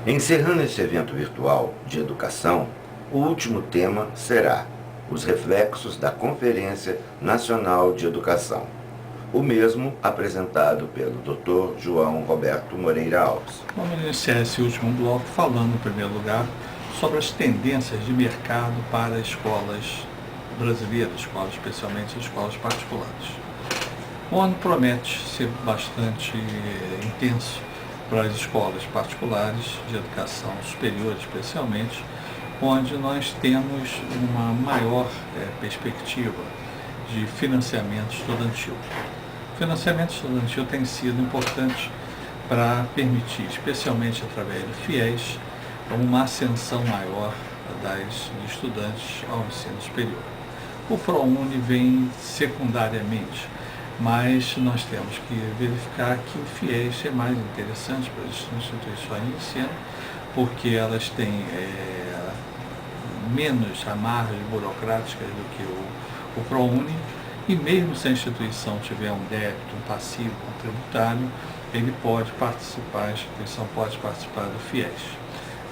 Encerrando esse evento virtual de educação, o último tema será os reflexos da Conferência Nacional de Educação, o mesmo apresentado pelo Dr. João Roberto Moreira Alves. Vamos iniciar esse último bloco falando, em primeiro lugar, sobre as tendências de mercado para escolas brasileiras, especialmente escolas particulares. O ano promete ser bastante intenso para as escolas particulares de educação superior, especialmente, onde nós temos uma maior perspectiva de financiamento estudantil. O financiamento estudantil tem sido importante para permitir, especialmente através do FIES, uma ascensão maior de estudantes ao ensino superior. O ProUni vem secundariamente, mas nós temos que verificar que o FIES é mais interessante para as instituições de ensino, porque elas têm menos amarras burocráticas do que o ProUni, e mesmo se a instituição tiver um débito, um passivo, um tributário, ele pode participar, a instituição pode participar do FIES.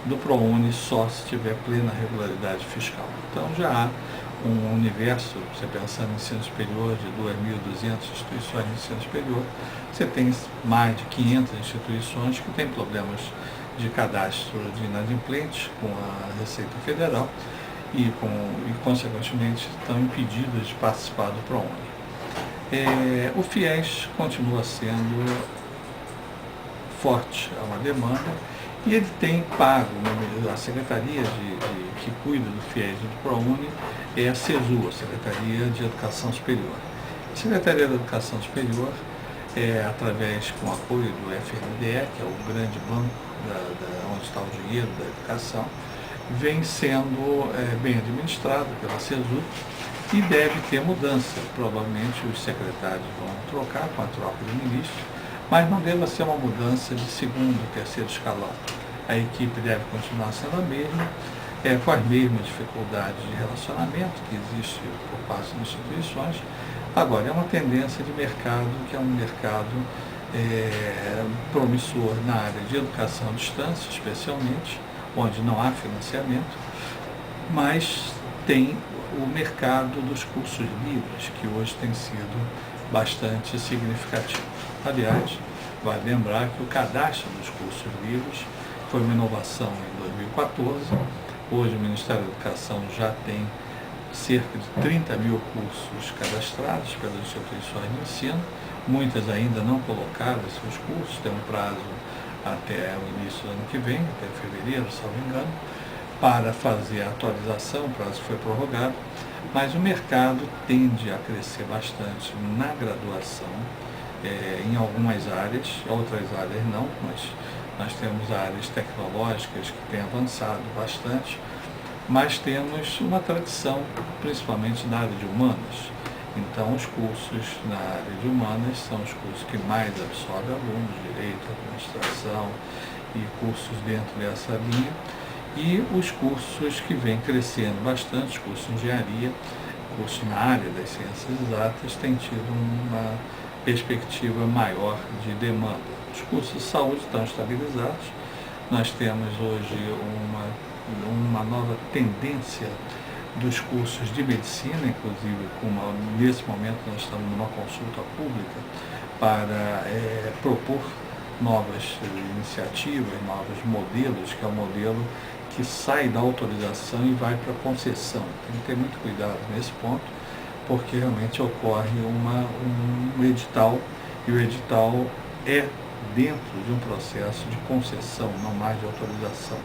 Do ProUni só se tiver plena regularidade fiscal. Então já há um universo, você pensando em ensino superior, de 2.200 instituições de ensino superior, você tem mais de 500 instituições que têm problemas de cadastro de inadimplentes com a Receita Federal e consequentemente, estão impedidas de participar do ProUni. O FIES continua sendo forte, é uma demanda, e ele tem pago, a secretaria que cuida do FIES e do ProUni é a CESU, a Secretaria de Educação Superior. A Secretaria da Educação Superior, através com o apoio do FNDE, que é o grande banco onde está o dinheiro da educação, vem sendo bem administrado pela CESU e deve ter mudança. Provavelmente os secretários vão trocar com a troca do ministro, mas não deve ser uma mudança de segundo, terceiro escalão. A equipe deve continuar sendo a mesma, com as mesmas dificuldades de relacionamento que existe por parte das instituições. Agora, é uma tendência de mercado, que é um mercado promissor na área de educação à distância, especialmente, onde não há financiamento, mas tem o mercado dos cursos livres, que hoje tem sido bastante significativo. Aliás, vale lembrar que o cadastro dos cursos livres foi uma inovação em 2014. Hoje o Ministério da Educação já tem cerca de 30 mil cursos cadastrados pelas instituições de ensino. Muitas ainda não colocaram seus cursos, tem um prazo até o início do ano que vem, até fevereiro, se não me engano, para fazer a atualização, o prazo foi prorrogado, mas o mercado tende a crescer bastante na graduação, em algumas áreas, outras áreas não, mas nós temos áreas tecnológicas que têm avançado bastante, mas temos uma tradição, principalmente na área de humanas. Então, os cursos na área de humanas são os cursos que mais absorvem alunos, direito, administração e cursos dentro dessa linha. E os cursos que vêm crescendo bastante, cursos de engenharia, cursos na área das ciências exatas, têm tido uma perspectiva maior de demanda. Os cursos de saúde estão estabilizados. Nós temos hoje uma nova tendência dos cursos de medicina, inclusive nesse momento nós estamos numa consulta pública para propor novas iniciativas, novos modelos, que é o modelo que sai da autorização e vai para a concessão. Tem que ter muito cuidado nesse ponto, porque realmente ocorre um edital, e o edital é dentro de um processo de concessão, não mais de autorização.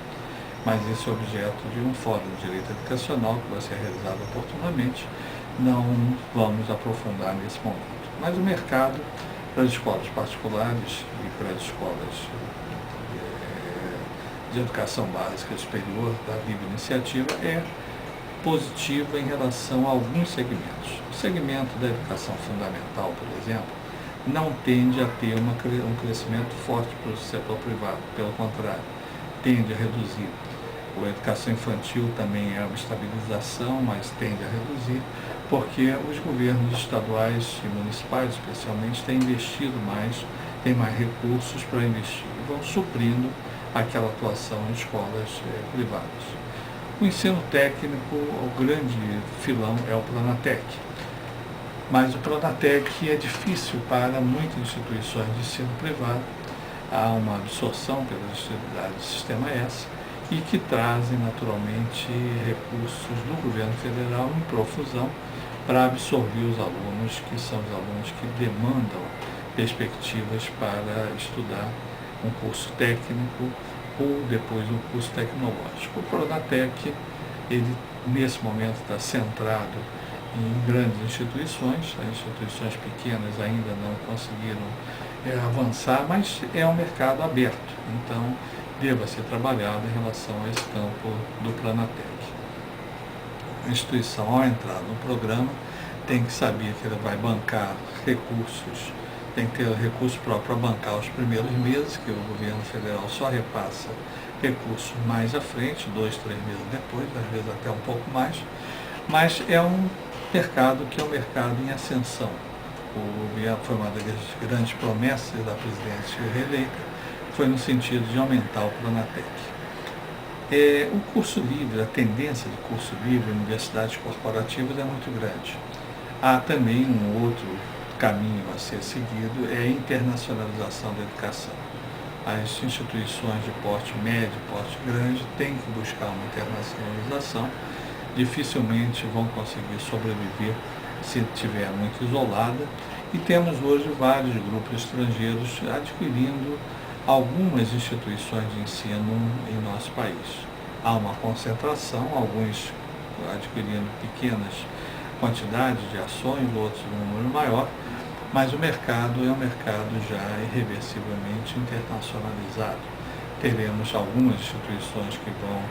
Mas esse é objeto de um fórum de direito educacional que vai ser realizado oportunamente, não vamos aprofundar nesse momento. Mas o mercado para as escolas particulares e para as escolas de educação básica superior da Livre Iniciativa é positiva em relação a alguns segmentos. O segmento da educação fundamental, por exemplo, não tende a ter um crescimento forte para o setor privado, pelo contrário, tende a reduzir. A educação infantil também é uma estabilização, mas tende a reduzir, porque os governos estaduais e municipais, especialmente, têm investido mais, têm mais recursos para investir e vão suprindo aquela atuação em escolas privadas. O ensino técnico, o grande filão é o Pronatec, mas o Pronatec é difícil para muitas instituições de ensino privado. Há uma absorção pelas atividades do Sistema S e que trazem naturalmente recursos do governo federal em profusão para absorver os alunos, que são os alunos que demandam perspectivas para estudar um curso técnico ou depois um curso tecnológico. O Pronatec, ele nesse momento está centrado em grandes instituições, as instituições pequenas ainda não conseguiram avançar, mas é um mercado aberto, então deva ser trabalhado em relação a esse campo do Pronatec. A instituição, ao entrar no programa, tem que saber que ela vai bancar recursos, tem que ter recurso próprio para bancar os primeiros meses, que o governo federal só repassa recursos mais à frente, 2, 3 meses depois, às vezes até um pouco mais, mas é um mercado que é um mercado em ascensão. O governo foi uma das grandes promessas da presidente reeleita, foi no sentido de aumentar o Pronatec. O curso livre, a tendência de curso livre em universidades corporativas é muito grande. Há também um outro caminho a ser seguido, é a internacionalização da educação. As instituições de porte médio, porte grande, têm que buscar uma internacionalização, dificilmente vão conseguir sobreviver se estiver muito isolada, e temos hoje vários grupos estrangeiros adquirindo algumas instituições de ensino em nosso país. Há uma concentração, alguns adquirindo pequenas quantidades de ações, outros um número maior, mas o mercado é um mercado já irreversivelmente internacionalizado. Teremos algumas instituições que vão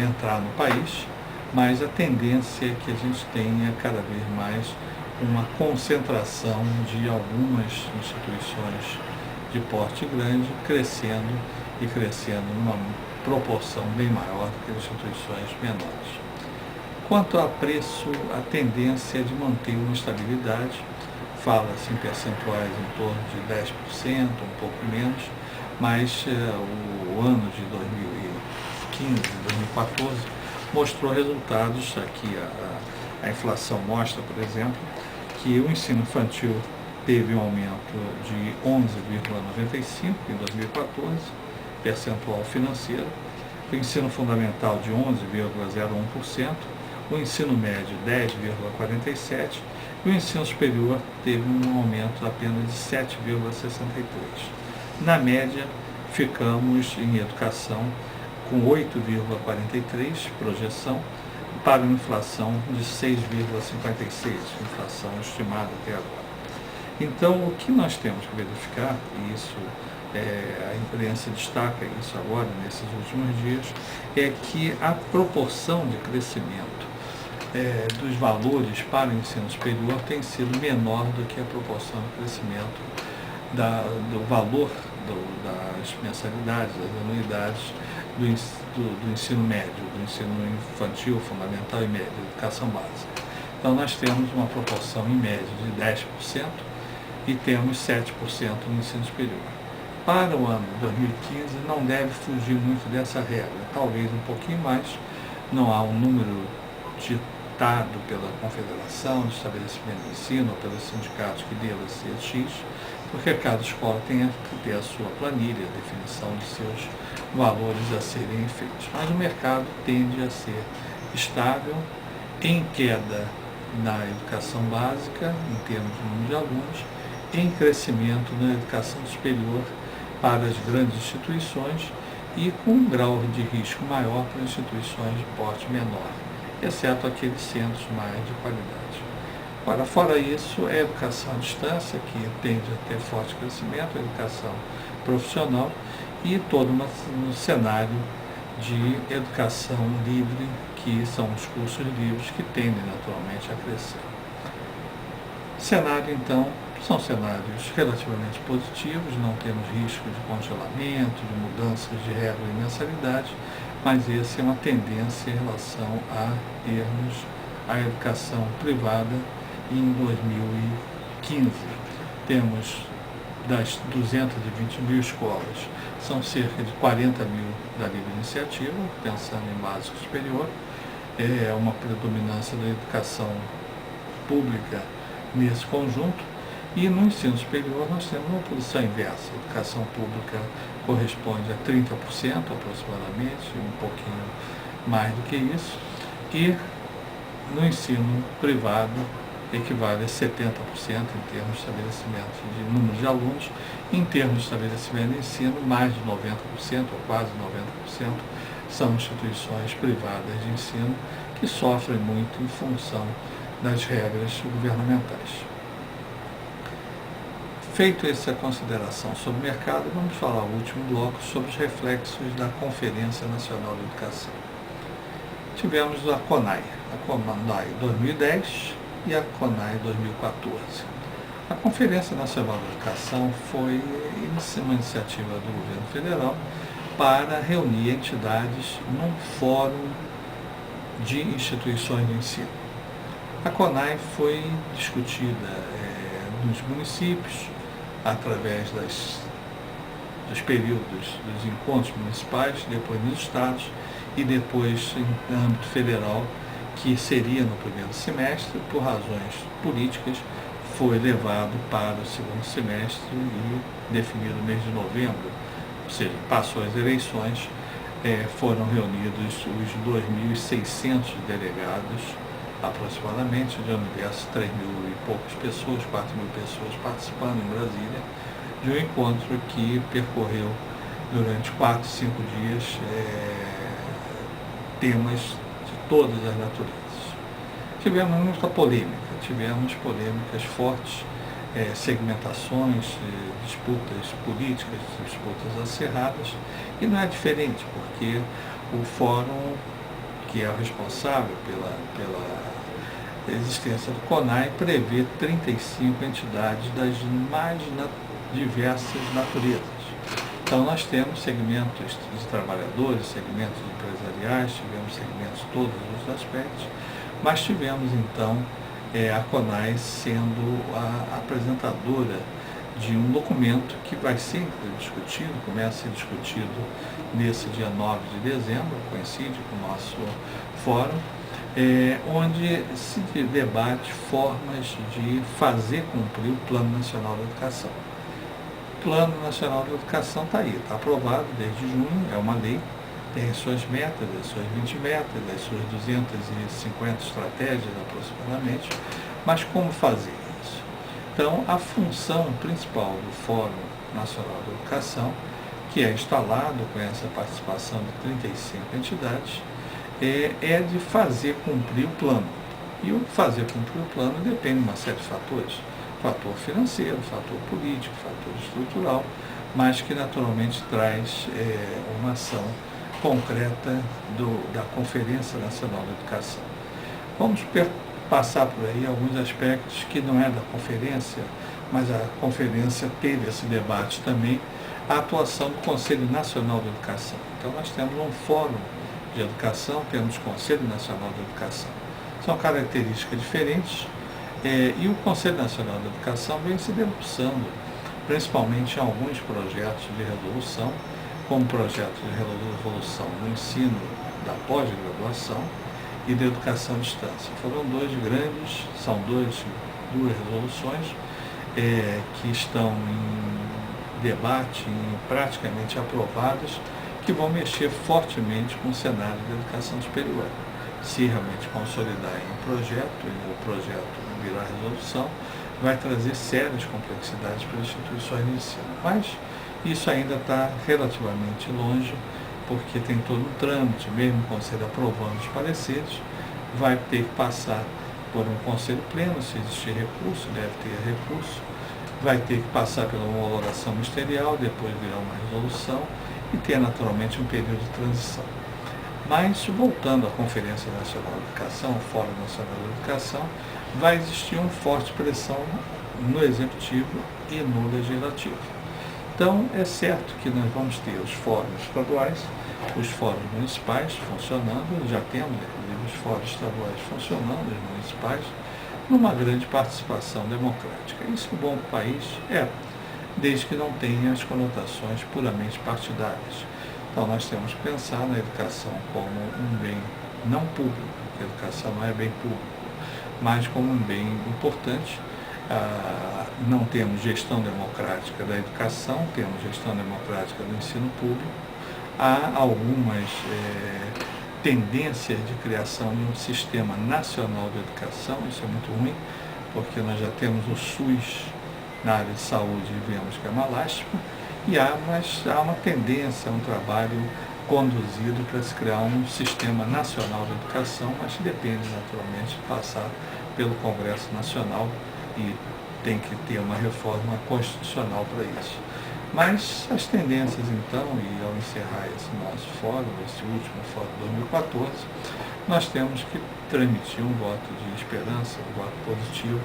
entrar no país, mas a tendência é que a gente tenha cada vez mais uma concentração de algumas instituições de porte grande crescendo e crescendo numa proporção bem maior do que as instituições menores. Quanto a preço, a tendência é de manter uma estabilidade, fala-se em percentuais em torno de 10%, um pouco menos, mas o ano de 2015, 2014, mostrou resultados. Aqui a inflação mostra, por exemplo, que o ensino infantil teve um aumento de 11,95% em 2014, percentual financeiro, o ensino fundamental de 11,01%, o ensino médio 10,47% e o ensino superior teve um aumento apenas de 7,63%. Na média, ficamos em educação com 8,43% projeção para uma inflação de 6,56%, inflação estimada até agora. Então, o que nós temos que verificar, e isso a imprensa destaca isso agora, nesses últimos dias, é que a proporção de crescimento dos valores para o ensino superior tem sido menor do que a proporção de crescimento do valor das mensalidades, das anuidades do ensino médio, do ensino infantil, fundamental e médio, educação básica. Então, nós temos uma proporção em média de 10% e temos 7% no ensino superior. Para o ano 2015, não deve fugir muito dessa regra, talvez um pouquinho mais. Não há um número ditado pela Confederação de Estabelecimento de Ensino ou pelos sindicatos que deva ser X, porque cada escola tem que ter a sua planilha, a definição de seus valores a serem feitos. Mas o mercado tende a ser estável, em queda na educação básica, em termos de número de alunos, em crescimento na educação superior para as grandes instituições e com um grau de risco maior para instituições de porte menor, exceto aqueles centros mais de qualidade. Agora, fora isso, é a educação à distância, que tende a ter forte crescimento, a educação profissional e todo um cenário de educação livre, que são os cursos livres que tendem naturalmente a crescer. Cenário, então, são cenários relativamente positivos, não temos risco de congelamento, de mudanças de regra e mensalidade, mas essa é uma tendência em relação a termos a educação privada em 2015. Temos das 220 mil escolas, são cerca de 40 mil da livre iniciativa, pensando em básico superior, é uma predominância da educação pública nesse conjunto, e no ensino superior nós temos uma posição inversa. A educação pública corresponde a 30% aproximadamente, um pouquinho mais do que isso, e no ensino privado equivale a 70% em termos de estabelecimento de número de alunos. Em termos de estabelecimento de ensino, mais de 90%, ou quase 90%, são instituições privadas de ensino que sofrem muito em função das regras governamentais. Feito essa consideração sobre o mercado, vamos falar no último bloco sobre os reflexos da Conferência Nacional de Educação. Tivemos a CONAE 2010 e a CONAE 2014. A Conferência Nacional de Educação foi uma iniciativa do governo federal para reunir entidades num fórum de instituições de ensino. A CONAE foi discutida nos municípios, através dos períodos dos encontros municipais, depois nos estados e depois em âmbito federal, que seria no primeiro semestre, por razões políticas, foi levado para o segundo semestre e definido no mês de novembro, ou seja, passou as eleições, foram reunidos os 2.600 delegados, aproximadamente, de um universo de 3.000 e poucas pessoas, 4.000 pessoas participando em Brasília, de um encontro que percorreu durante 4, 5 dias temas de todas as naturezas. Tivemos muita polêmica, tivemos polêmicas fortes, segmentações, disputas políticas, disputas acirradas, e não é diferente, porque o fórum que é o responsável pela existência do CONAE, prevê 35 entidades das mais diversas naturezas. Então, nós temos segmentos de trabalhadores, segmentos empresariais, tivemos segmentos de todos os aspectos, mas tivemos, então, a CONAE sendo a apresentadora de um documento que vai ser discutido, começa a ser discutido nesse dia 9 de dezembro, coincide com o nosso fórum, onde se debate formas de fazer cumprir o Plano Nacional de Educação. O Plano Nacional de Educação está aí, está aprovado desde junho, é uma lei, tem as suas metas, as suas 20 metas, as suas 250 estratégias aproximadamente, mas como fazer isso? Então, a função principal do Fórum Nacional de Educação, que é instalado com essa participação de 35 entidades, é de fazer cumprir o plano. E o fazer cumprir o plano depende de uma série de fatores. Fator financeiro, fator político, fator estrutural, mas que naturalmente traz uma ação concreta da Conferência Nacional de Educação. Vamos passar por aí alguns aspectos que não é da conferência, mas a conferência teve esse debate também, a atuação do Conselho Nacional de Educação. Então nós temos um fórum de educação, temos Conselho Nacional de Educação. São características diferentes e o Conselho Nacional de Educação vem se debruçando principalmente em alguns projetos de resolução, como o projeto de resolução no ensino da pós-graduação e da educação à distância. Foram são duas resoluções que estão em debate e praticamente aprovadas, que vão mexer fortemente com o cenário da educação superior. Se realmente consolidar em um projeto, e o projeto virar resolução, vai trazer sérias complexidades para as instituições de ensino. Mas isso ainda está relativamente longe, porque tem todo um trâmite, mesmo o Conselho aprovando os pareceres, vai ter que passar por um Conselho Pleno, se existir recurso, deve ter recurso, vai ter que passar pela homologação ministerial, depois virar uma resolução e ter naturalmente um período de transição. Mas, voltando à Conferência Nacional de Educação, o Fórum Nacional de Educação, vai existir uma forte pressão no Executivo e no Legislativo. Então, é certo que nós vamos ter os fóruns estaduais, os fóruns municipais funcionando, já temos, inclusive, os fóruns estaduais funcionando, os municipais, numa grande participação democrática. Isso é bom para o país? desde que não tenha as conotações puramente partidárias. Então nós temos que pensar na educação como um bem não público, porque a educação não é bem público, mas como um bem importante. Não temos gestão democrática da educação, temos gestão democrática do ensino público. Há algumas tendências de criação de um sistema nacional de educação, isso é muito ruim, porque nós já temos o SUS na área de saúde e vemos que é uma lástima, e há uma tendência, um trabalho conduzido para se criar um sistema nacional de educação, mas depende naturalmente de passar pelo Congresso Nacional e tem que ter uma reforma constitucional para isso. Mas as tendências então, e ao encerrar esse nosso fórum, esse último fórum de 2014, nós temos que transmitir um voto de esperança, um voto positivo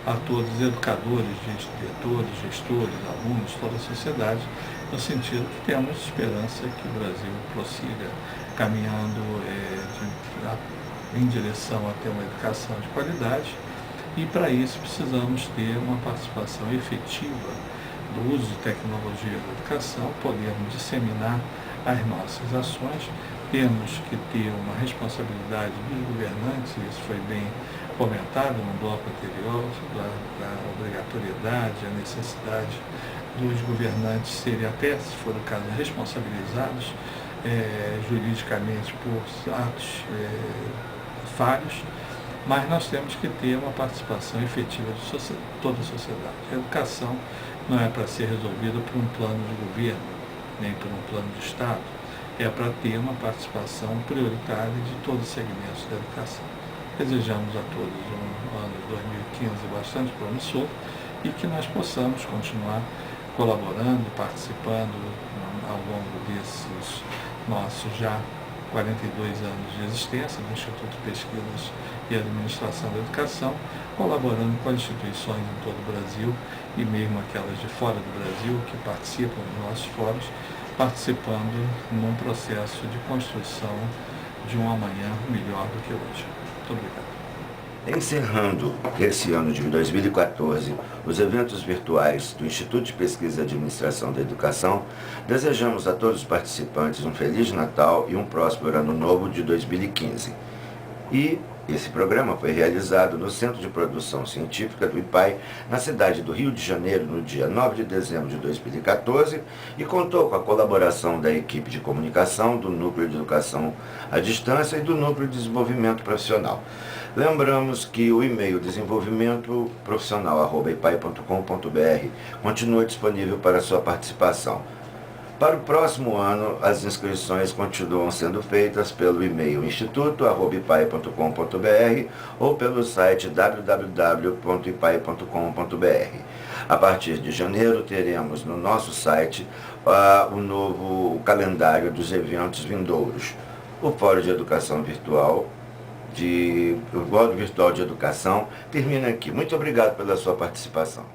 a todos os educadores, diretores, gestores, alunos, toda a sociedade, no sentido que temos esperança que o Brasil prossiga caminhando em direção a ter uma educação de qualidade, e para isso precisamos ter uma participação efetiva do uso de tecnologia na educação, podermos disseminar as nossas ações, temos que ter uma responsabilidade dos governantes, isso foi bem comentado no bloco anterior, da obrigatoriedade, a necessidade dos governantes serem, até se for o caso, responsabilizados juridicamente por atos falhos, mas nós temos que ter uma participação efetiva de toda a sociedade. A educação não é para ser resolvida por um plano de governo, nem por um plano de Estado, é para ter uma participação prioritária de todos os segmentos da educação. Desejamos a todos um ano de 2015 bastante promissor e que nós possamos continuar colaborando, participando ao longo desses nossos já 42 anos de existência do Instituto de Pesquisas e Administração da Educação, colaborando com as instituições em todo o Brasil e mesmo aquelas de fora do Brasil que participam dos nossos fóruns, participando num processo de construção de um amanhã melhor do que hoje. Muito obrigado. Encerrando esse ano de 2014, os eventos virtuais do Instituto de Pesquisa e Administração da Educação, desejamos a todos os participantes um Feliz Natal e um próspero Ano Novo de 2015. E esse programa foi realizado no Centro de Produção Científica do IPAE, na cidade do Rio de Janeiro, no dia 9 de dezembro de 2014, e contou com a colaboração da equipe de comunicação, do Núcleo de Educação à Distância e do Núcleo de Desenvolvimento Profissional. Lembramos que o e-mail desenvolvimentoprofissional@ipae.com.br continua disponível para sua participação. Para o próximo ano, as inscrições continuam sendo feitas pelo e-mail instituto@ipae.com.br ou pelo site www.ipae.com.br. A partir de janeiro, teremos no nosso site o novo calendário dos eventos vindouros. O Fórum de Educação Virtual, o Fórum Virtual de Educação, termina aqui. Muito obrigado pela sua participação.